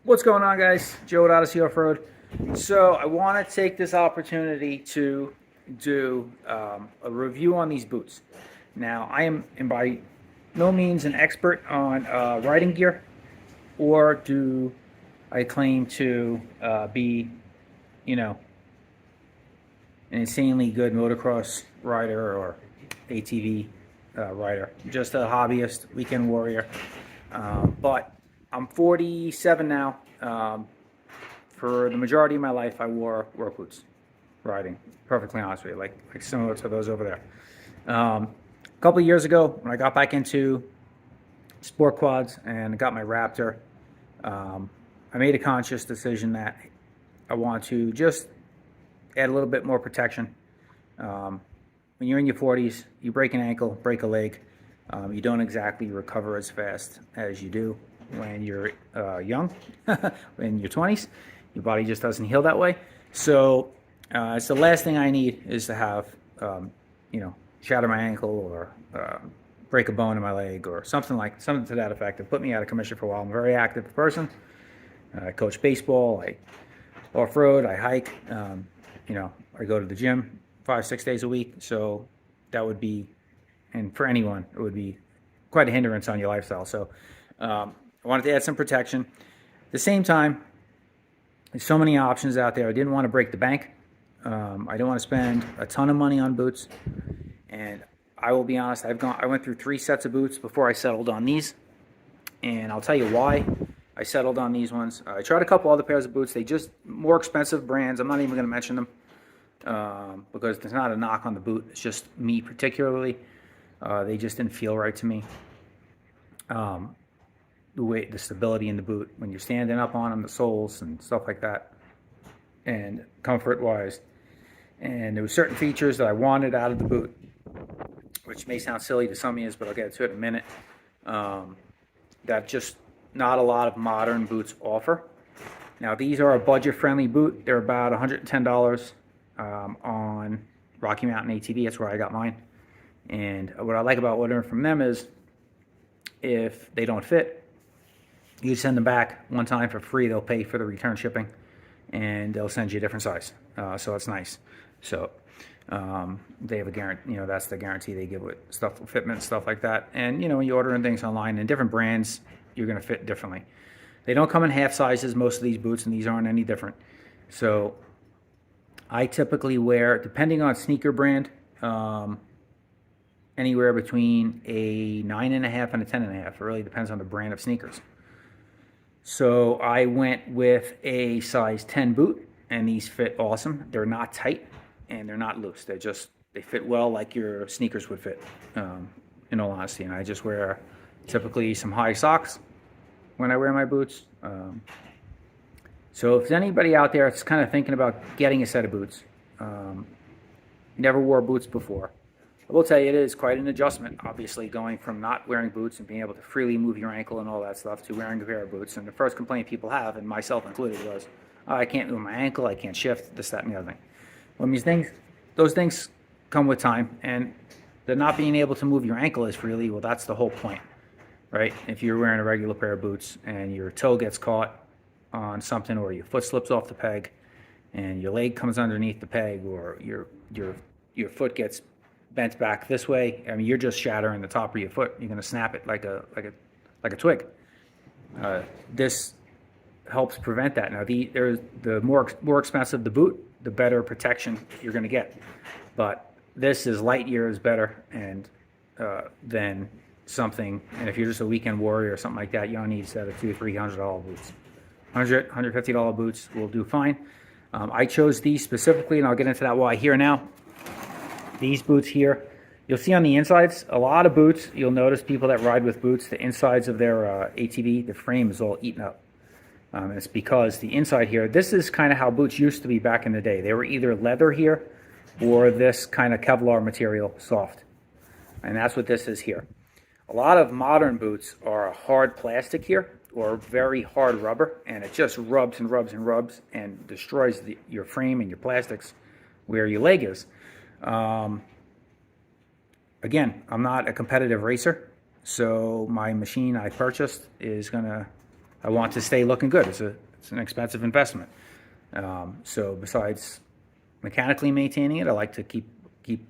What's going on, guys? Joe at Odyssey Off-Road. So I want to take this opportunity to do a review on these boots. Now, I am by no means an expert on riding gear, or do I claim to be, an insanely good motocross rider or ATV rider. Just a hobbyist, weekend warrior. But I'm 47 now. For the majority of my life, I wore work boots riding. Perfectly honest with you, like similar to those over there. A couple of years ago, when I got back into sport quads and got my Raptor, I made a conscious decision that I want to just add a little bit more protection. When you're in your 40s, you break an ankle, break a leg, you don't exactly recover as fast as you do when you're young. In your 20s, your body just doesn't heal that way. So it's the last thing I need is to have, shatter my ankle or break a bone in my leg or something to that effect. It put me out of commission for a while. I'm a very active person. I coach baseball. I off-road. I hike. I go to the gym 5-6 days a week. So that would be, and for anyone, it would be quite a hindrance on your lifestyle. So I wanted to add some protection. At the same time, there's so many options out there. I didn't want to break the bank. I don't want to spend a ton of money on boots. And I will be honest, I went through 3 sets of boots before I settled on these. And I'll tell you why I settled on these ones. I tried a couple other pairs of boots. They just more expensive brands. I'm not even going to mention them because there's not a knock on the boot. It's just me particularly. They just didn't feel right to me. The stability in the boot when you're standing up on them, the soles and stuff like that, and comfort-wise. And there were certain features that I wanted out of the boot, which may sound silly to some of you, but I'll get to it in a minute, that just not a lot of modern boots offer. Now, these are a budget-friendly boot. They're about $110 on Rocky Mountain ATV. That's where I got mine. And what I like about ordering from them is if they don't fit, you send them back one time for free. They'll pay for the return shipping, and they'll send you a different size. So it's nice. So they have a guarantee. That's the guarantee they give with stuff, fitment, stuff like that. And when you're ordering things online in different brands, you're going to fit differently. They don't come in half sizes, most of these boots, and these aren't any different. So I typically wear, depending on sneaker brand, anywhere between a 9.5 and a 10.5. It really depends on the brand of sneakers. So I went with a size 10 boot, and these fit awesome. They're not tight, and they're not loose. They fit well like your sneakers would fit, in all honesty. And I just wear typically some high socks when I wear my boots. So if there's anybody out there that's kind of thinking about getting a set of boots, never wore boots before, I will tell you it is quite an adjustment, obviously, going from not wearing boots and being able to freely move your ankle and all that stuff to wearing a pair of boots. And the first complaint people have, and myself included, was, I can't move my ankle, I can't shift, this, that, and the other thing. Well, those things come with time, and the not being able to move your ankle is freely, well, that's the whole point, right? If you're wearing a regular pair of boots and your toe gets caught on something, or your foot slips off the peg and your leg comes underneath the peg, or your foot gets bent back this way, I mean, you're just shattering the top of your foot. You're going to snap it like a twig. This helps prevent that. Now, the more expensive the boot, the better protection you're going to get. But this is light years better than something. And if you're just a weekend warrior or something like that, you don't need a set of $200-$300 boots. $150 boots will do fine. I chose these specifically, and I'll get into that why here now. These boots here, you'll see on the insides, a lot of boots, you'll notice people that ride with boots, the insides of their ATV, the frame is all eaten up. And it's because the inside here, this is kind of how boots used to be back in the day. They were either leather here or this kind of Kevlar material, soft. And that's what this is here. A lot of modern boots are a hard plastic here or very hard rubber, and it just rubs and rubs and rubs and destroys your frame and your plastics where your leg is. Again, I'm not a competitive racer, so my machine I purchased is going to I want to stay looking good. It's an expensive investment. So besides mechanically maintaining it, I like to keep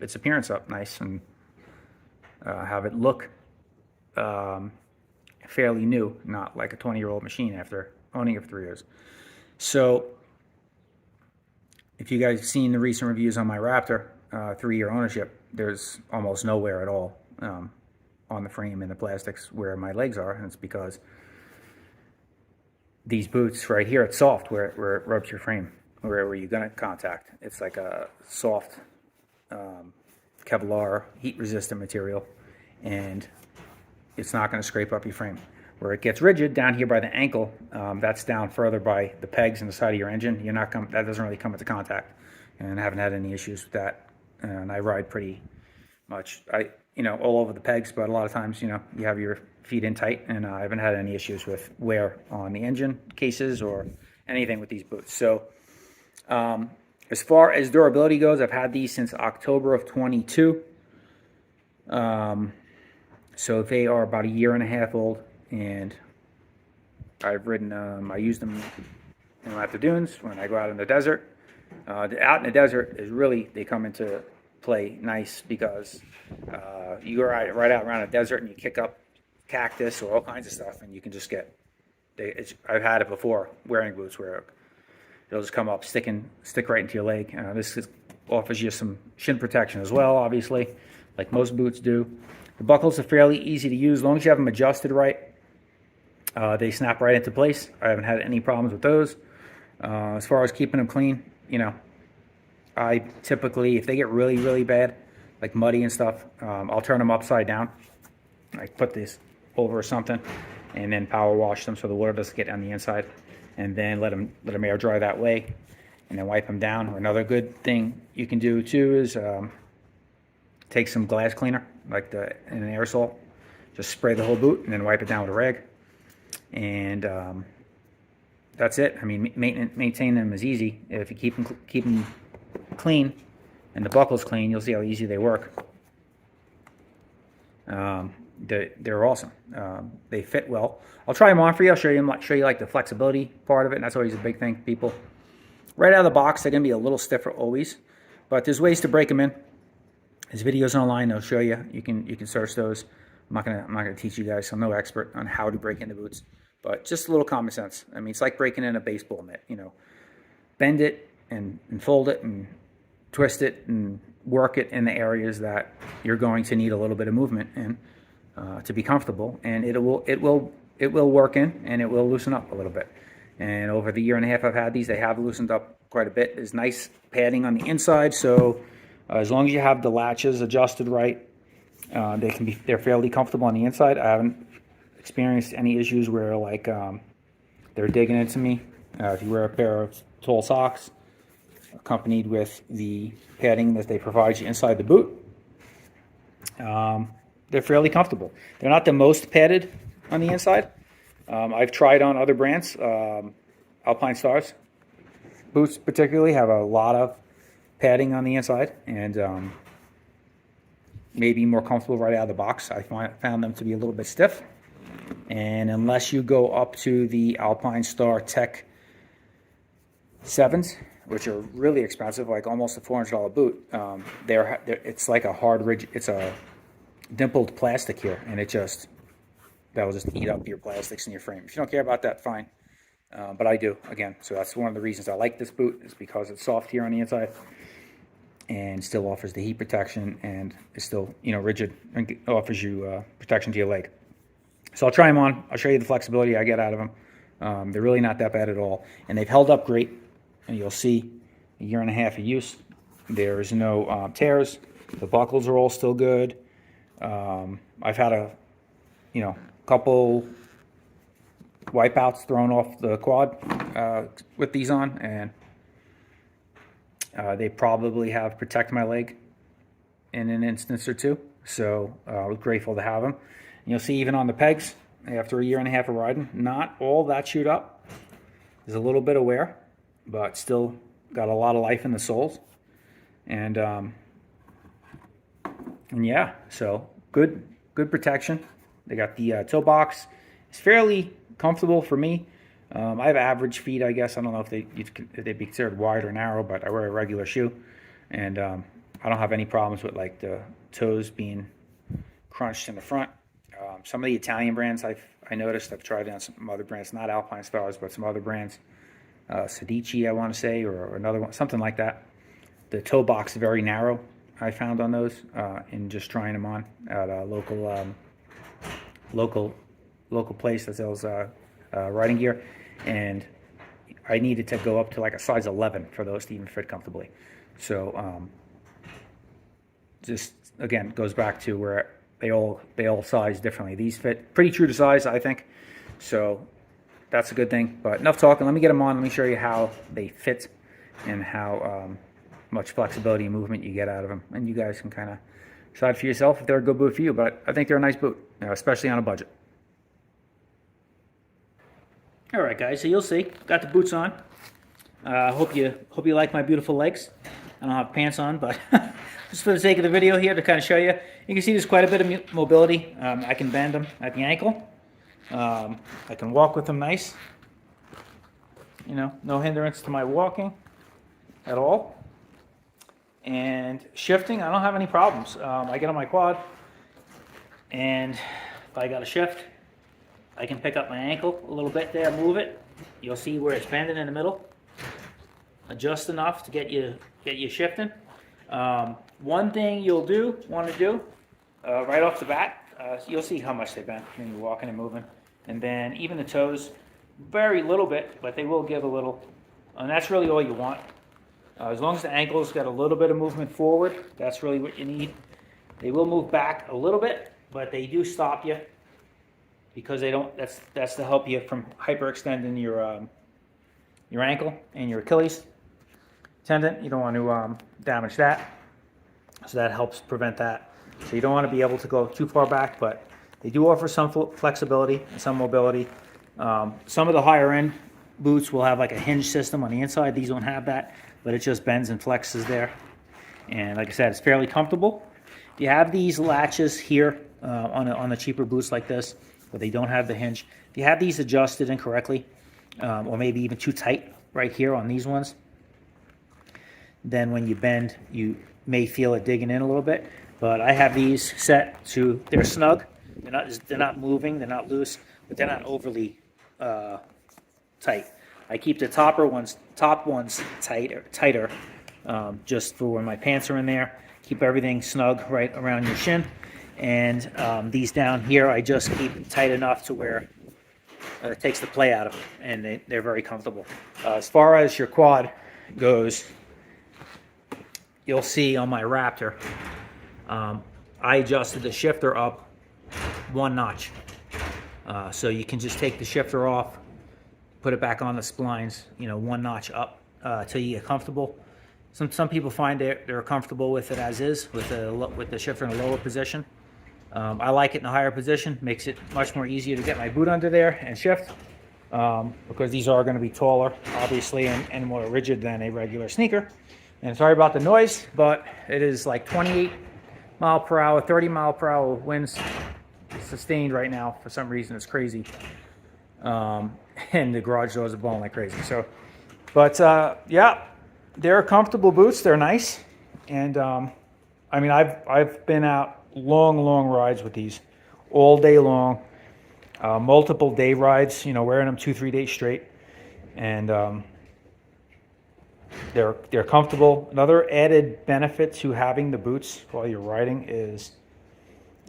its appearance up nice and have it look fairly new, not like a 20-year-old machine after owning it for 3 years. So if you guys have seen the recent reviews on my Raptor 3-year ownership, there's almost no wear at all on the frame and the plastics where my legs are, and it's because these boots right here, it's soft where it rubs your frame, where you're gonna contact. It's like a soft Kevlar heat-resistant material, and it's not going to scrape up your frame. Where it gets rigid down here by the ankle, that's down further by the pegs in the side of your engine. That doesn't really come into contact, and I haven't had any issues with that. And I ride pretty much, all over the pegs, but a lot of times, you have your feet in tight, and I haven't had any issues with wear on the engine cases or anything with these boots. So as far as durability goes, I've had these since October of 22. So they are about 1.5 years old, and I've ridden I use them at the dunes when I go out in the desert. Out in the desert is really, they come into play nice because you go right out around a desert and you kick up cactus or all kinds of stuff, and you can just get, I've had it before wearing boots where it'll just come up, stick right into your leg. This offers you some shin protection as well, obviously, like most boots do. The buckles are fairly easy to use as long as you have them adjusted right. They snap right into place. I haven't had any problems with those. As far as keeping them clean, I typically, if they get really, really bad, like muddy and stuff, I'll turn them upside down. I put this over something and then power wash them so the water doesn't get on the inside, and then let them air dry that way, and then wipe them down. Or another good thing you can do too is take some glass cleaner, like in an aerosol, just spray the whole boot and then wipe it down with a rag, and that's it. I mean, maintain them is easy. If you keep them clean and the buckles clean, you'll see how easy they work. They're awesome. They fit well. I'll try them on for you. I'll show you like the flexibility part of it, and that's always a big thing for people. Right out of the box, they're gonna be a little stiffer always, but there's ways to break them in. There's videos online. They'll show you. You can search those. I'm not gonna teach you guys. I'm no expert on how to break into boots, but just a little common sense. I mean, it's like breaking in a baseball mitt. Bend it and fold it and twist it and work it in the areas that you're going to need a little bit of movement in to be comfortable, and it will work in, and it will loosen up a little bit. And over the 1.5 years I've had these, they have loosened up quite a bit. There's nice padding on the inside, so as long as you have the latches adjusted right, they're fairly comfortable on the inside. I haven't experienced any issues where they're digging into me. If you wear a pair of tall socks accompanied with the padding that they provide you inside the boot, they're fairly comfortable. They're not the most padded on the inside. I've tried on other brands. Alpine Stars boots particularly have a lot of padding on the inside, and maybe more comfortable right out of the box. I found them to be a little bit stiff, and unless you go up to the Alpine Star Tech 7s, which are really expensive, like almost a $400 boot, it's like a hard rigid, it's a dimpled plastic here, and that will just eat up your plastics in your frame. If you don't care about that, fine, but I do, again. So that's one of the reasons I like this boot, is because it's soft here on the inside and still offers the heat protection, and is still rigid and offers you protection to your leg. So I'll try them on. I'll show you the flexibility I get out of them. They're really not that bad at all, and they've held up great. And you'll see 1.5 years of use. There is no tears. The buckles are all still good. I've had a couple wipeouts thrown off the quad with these on, and they probably have protected my leg in an instance or two. So I was grateful to have them. And you'll see even on the pegs, after 1.5 years of riding, not all that chewed up. There's a little bit of wear, but still got a lot of life in the soles, and yeah, so good protection. They got the toe box. It's fairly comfortable for me. I have average feet, I guess. I don't know if they'd be considered wide or narrow, but I wear a regular shoe, and I don't have any problems with like the toes being crunched in the front. Some of the Italian brands I noticed, I've tried on some other brands, not Alpine Stars, but some other brands, Sedici, I want to say, or another one, something like that. The toe box is very narrow, I found on those in just trying them on at a local place that sells riding gear, and I needed to go up to like a size 11 for those to even fit comfortably. So just again goes back to where they all size differently. These fit pretty true to size, I think. So that's a good thing. But enough talking. Let me get them on. Let me show you how they fit and how much flexibility and movement you get out of them. And you guys can kind of decide for yourself if they're a good boot for you. But I think they're a nice boot, especially on a budget. All right, guys. So you'll see. Got the boots on. Hope you like my beautiful legs. I don't have pants on, but just for the sake of the video here to kind of show you, you can see there's quite a bit of mobility. I can bend them at the ankle. I can walk with them nice. You know, no hindrance to my walking at all. And shifting, I don't have any problems. I get on my quad, and if I got to shift, I can pick up my ankle a little bit there, move it. You'll see where it's bending in the middle. Adjust enough to get you shifting. One thing you'll want to do right off the bat, you'll see how much they bend when you're walking and moving. And then even the toes, very little bit, but they will give a little. And that's really all you want. As long as the ankle's got a little bit of movement forward, that's really what you need. They will move back a little bit, but they do stop you because they don't. That's to help you from hyperextending your ankle and your Achilles tendon. You don't want to damage that, so that helps prevent that. So you don't want to be able to go too far back, but they do offer some flexibility and some mobility. Some of the higher end boots will have like a hinge system on the inside. These don't have that, but it just bends and flexes there. And like I said, it's fairly comfortable. You have these latches here on the cheaper boots like this, but they don't have the hinge. If you have these adjusted incorrectly, or maybe even too tight right here on these ones, then when you bend, you may feel it digging in a little bit. But I have these set to, they're snug. They're not moving, they're not loose, but they're not overly tight. I keep the top ones tighter, just for when my pants are in there. Keep everything snug right around your shin. And these down here, I just keep tight enough to where it takes the play out of them, and they're very comfortable. As far as your quad goes, you'll see on my Raptor, I adjusted the shifter up 1 notch. So you can just take the shifter off, put it back on the splines, 1 notch up till you get comfortable. Some people find they're comfortable with it as is, with the shifter in a lower position. I like it in a higher position. Makes it much more easier to get my boot under there and shift, because these are going to be taller, obviously, and more rigid than a regular sneaker. And sorry about the noise, but it is like 28 mile per hour, 30 mile per hour winds sustained right now. For some reason, it's crazy. And the garage doors are blowing like crazy. So, but yeah, they're comfortable boots. They're nice. And I mean, I've been out long rides with these all day long, multiple day rides, wearing them 2-3 days straight. And they're comfortable. Another added benefit to having the boots while you're riding is,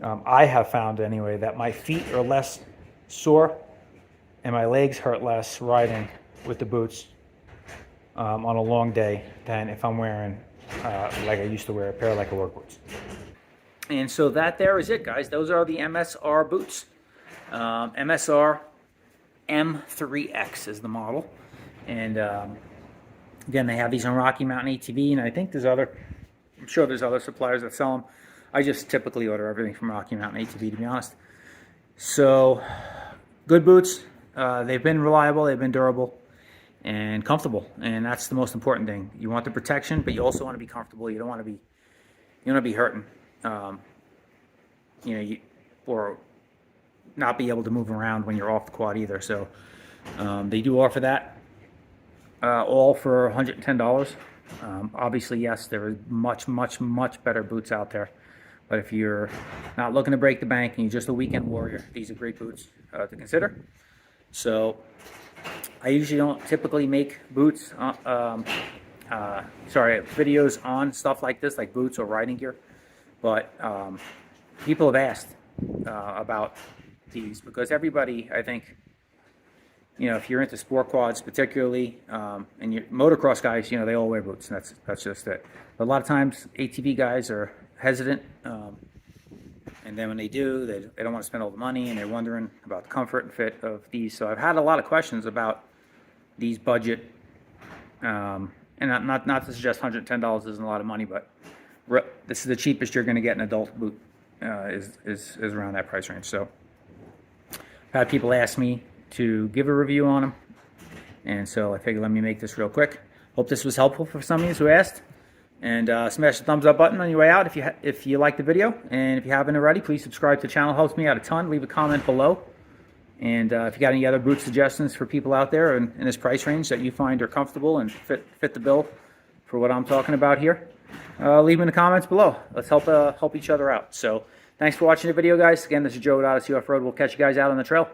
I have found anyway, that my feet are less sore and my legs hurt less riding with the boots on a long day than if I'm wearing, like I used to wear, a pair of like work boots. And so that there is it, guys. Those are the MSR boots. MSR M3X is the model. And again, they have these on Rocky Mountain ATV, and I think I'm sure there's other suppliers that sell them. I just typically order everything from Rocky Mountain ATV, to be honest. So, good boots. They've been reliable, they've been durable, and comfortable. And that's the most important thing. You want the protection, but you also want to be comfortable. You don't want to be hurting. Or not be able to move around when you're off the quad either. So they do offer that, all for $110. Obviously, yes, there is much better boots out there. But if you're not looking to break the bank and you're just a weekend warrior, these are great boots to consider. So I usually don't typically make boots, videos on stuff like this, like boots or riding gear. But people have asked about these because everybody, I think, you know, if you're into sport quads particularly, and your motocross guys, you know, they all wear boots. And that's just it. But a lot of times ATV guys are hesitant, and then when they do, they don't want to spend all the money, and they're wondering about the comfort and fit of these. So I've had a lot of questions about these budget, and not to suggest $110 isn't a lot of money, but this is the cheapest you're going to get an adult boot, is around that price range. So I've had people ask me to give a review on them, and so I figured let me make this real quick. Hope this was helpful for some of you who asked. And smash the thumbs up button on your way out if you like the video. And if you haven't already, please subscribe to the channel. It helps me out a ton. Leave a comment below. And if you got any other boot suggestions for people out there in this price range that you find are comfortable and fit the bill for what I'm talking about here, leave them in the comments below. Let's help each other out. So thanks for watching the video, guys. Again, this is Joe at Odyssey Off-Road. We'll catch you guys out on the trail.